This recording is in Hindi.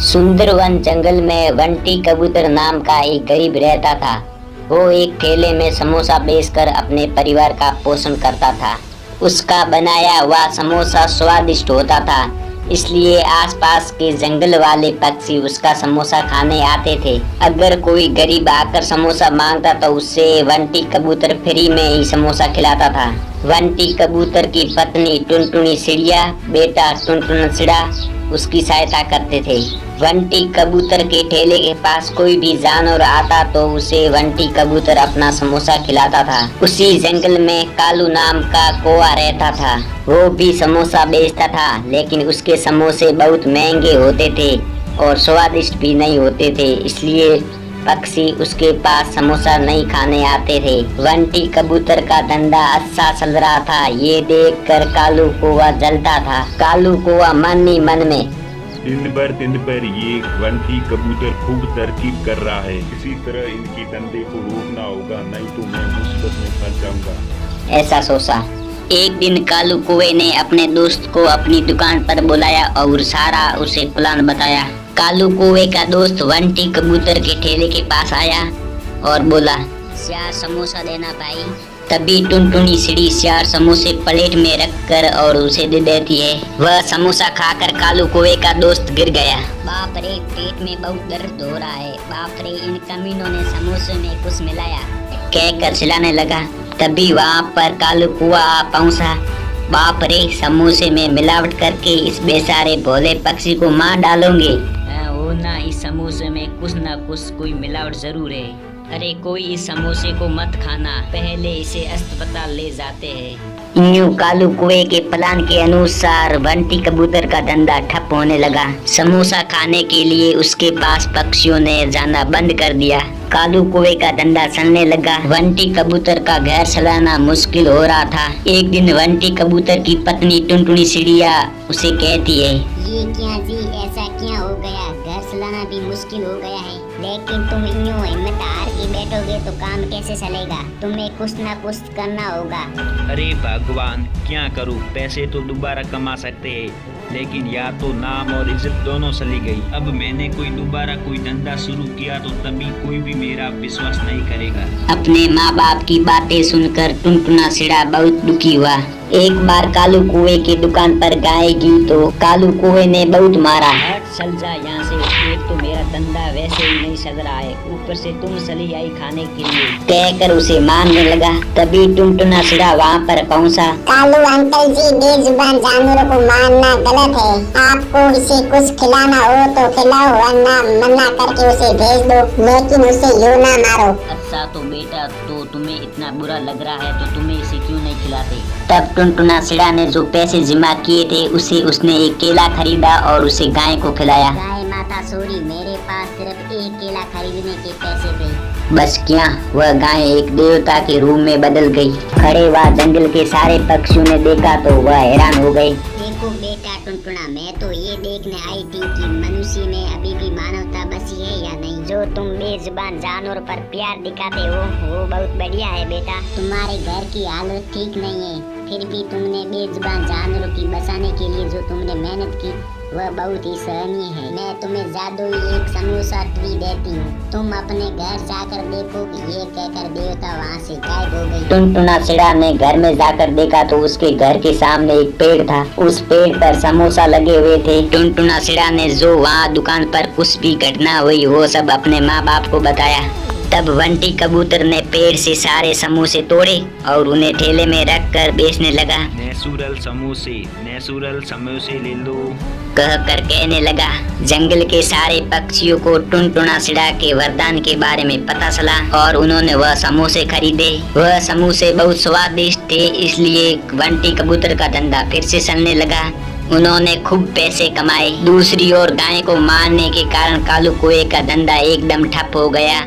सुंदरवन जंगल में बंटी कबूतर नाम का एक गरीब रहता था। वो एक ठेले में समोसा बेचकर अपने परिवार का पोषण करता था। उसका बनाया हुआ समोसा स्वादिष्ट होता था, इसलिए आसपास के जंगल वाले पक्षी उसका समोसा खाने आते थे। अगर कोई गरीब आकर समोसा मांगता तो उससे बंटी कबूतर फ्री में ही समोसा खिलाता था। बंटी कबूतर की पत्नी टुनटुनी चिड़िया, बेटा टुनटुन चिड़ा उसकी सहायता करते थे। बंटी कबूतर के ठेले के पास कोई भी जानवर आता तो उसे बंटी कबूतर अपना समोसा खिलाता था। उसी जंगल में कालू नाम का कौवा रहता था। वो भी समोसा बेचता था, लेकिन उसके समोसे बहुत महंगे होते थे और स्वादिष्ट भी नहीं होते थे, इसलिए पक्षी उसके पास समोसा नहीं खाने आते थे। बंटी कबूतर का धंधा अच्छा चल रहा था। ये देखकर कालू कौवा जलता था। कालू कौवा मन ही मन में दिन पर ये बंटी कबूतर खूब तरकीब कर रहा है। इसी तरह इनकी धंधे को रोकना होगा, नहीं तो मैं मुसीबत में फंस जाऊंगा, ऐसा सोचा। एक दिन कालू कौवे ने अपने दोस्त को अपनी दुकान पर बुलाया और सारा उसे प्लान बताया। कालू कौवे का दोस्त बंटी कबूतर के ठेले के पास आया और बोला, 4 समोसा देना भाई। तभी टुनटुनी चिड़ी 4 समोसे प्लेट में रखकर और उसे दे देती है। वह समोसा खाकर कालू कौवे का दोस्त गिर गया। बाप रे, पेट में बहुत दर्द हो रहा है। बाप रे, इन कमीनों ने समोसे में कुछ मिलाया, कहकर चिल्लाने लगा। तभी वहाँ पर कालू कौवा पहुँचा। बाप रे, समोसे में मिलावट करके इस बेचारे भोले पक्षी को मार डालोगे। वो ना, इस समोसे में कुछ ना कुछ कोई मिलावट जरूर है। अरे कोई इस समोसे को मत खाना, पहले इसे अस्पताल ले जाते हैं। यूं कालू कौवे के प्लान के अनुसार बंटी कबूतर का धंधा ठप होने लगा। समोसा खाने के लिए उसके पास पक्षियों ने जाना बंद कर दिया। कालू कौवे का धंधा चलने लगा। बंटी कबूतर का घर चलाना मुश्किल हो रहा था। एक दिन बंटी कबूतर की पत्नी टुनटुनी चिड़िया उसे कहती है, ये क्या जी, ऐसा क्या हो गया? घर चलाना भी मुश्किल हो गया है, लेकिन तुम यूं हिम्मत हार के बैठोगे तो काम कैसे चलेगा? तुम्हें कुछ ना कुछ करना होगा। अरे भगवान, क्या करूं? पैसे तो दोबारा कमा सकते हैं, लेकिन या तो नाम और इज्जत दोनों चली गई। अब मैंने दोबारा कोई धंधा शुरू किया तो तभी कोई भी मेरा विश्वास नहीं करेगा। अपने माँ बाप की बातें सुनकर टुनटुना चिड़ा बहुत दुखी हुआ। एक बार कालू कौवे की दुकान पर गाय गी तो कालू कौवे ने बहुत मारा। चल जा यहाँ से, एक तो मेरा धंधा वैसे ही नहीं चल रहा है, ऊपर से तुम चली आई खाने के लिए, कहकर उसे मारने लगा। तभी टुनटुना चिड़ा वहाँ पर पहुँचा। कालू अंकल जी, बेजुबान जानवरों को मारना गलत है। आपको इसे कुछ खिलाना हो तो खिलाओ, वरना मना करके उसे भेज दो, लेकिन उसे यूं ना मारो। अच्छा तो बेटा, तो तुम्हें इतना बुरा लग रहा है तो तुम्हें इसे क्यों नहीं खिलाते? तब टुनटुना चिड़ा ने जो पैसे जमा किए थे उसे उसने एक केला खरीदा और उसे गाय को खिलाया। गाय माता सॉरी, मेरे पास सिर्फ एक केला खरीदने के पैसे थे। बस क्या, वह गाय एक देवता के रूप में बदल गई। खड़े हुआ जंगल के सारे पक्षियों ने देखा तो वह हैरान हो गए। देखो बेटा टुनटुना, मैं तो ये देखने आई थी कि मनुष्य में अभी भी मानवता बची है या नहीं। जो तुम बेजुबान जानवर पर प्यार दिखाते हो वो बहुत बढ़िया है बेटा। तुम्हारे घर की हालत ठीक नहीं है, फिर भी तुमने बेजुबान जानवरों की बचाने के लिए जो तुमने मेहनत की वह बहुत ही सराहनीय है। मैं तुम्हें जादुई एक समोसा ट्री देती हूँ, तुम अपने घर जाकर देखोगी। ये कहकर देवता वहाँ से गायब हो गई। टुनटुना चिड़ा ने घर में जाकर देखा तो उसके घर के सामने एक पेड़ था। उस पेड़ पर समोसा लगे हुए थे। टुनटुना चिड़ा ने जो वहाँ दुकान पर कुछ भी घटना हुई वो सब अपने माँ बाप को बताया। तब बंटी कबूतर ने पेड़ से सारे समोसे तोड़े और उन्हें ठेले में रखकर बेचने लगा। नेचुरल समोसे ले लो, कहकर कहने लगा। जंगल के सारे पक्षियों को टुनटुना चिड़ा के वरदान के बारे में पता चला और उन्होंने वह समोसे खरीदे। वह समोसे बहुत स्वादिष्ट थे, इसलिए बंटी कबूतर का धंधा फिर से चलने लगा। उन्होंने खूब पैसे कमाए। दूसरी ओर गाय को मारने के कारण कालू कौवे का धंधा एकदम ठप हो गया।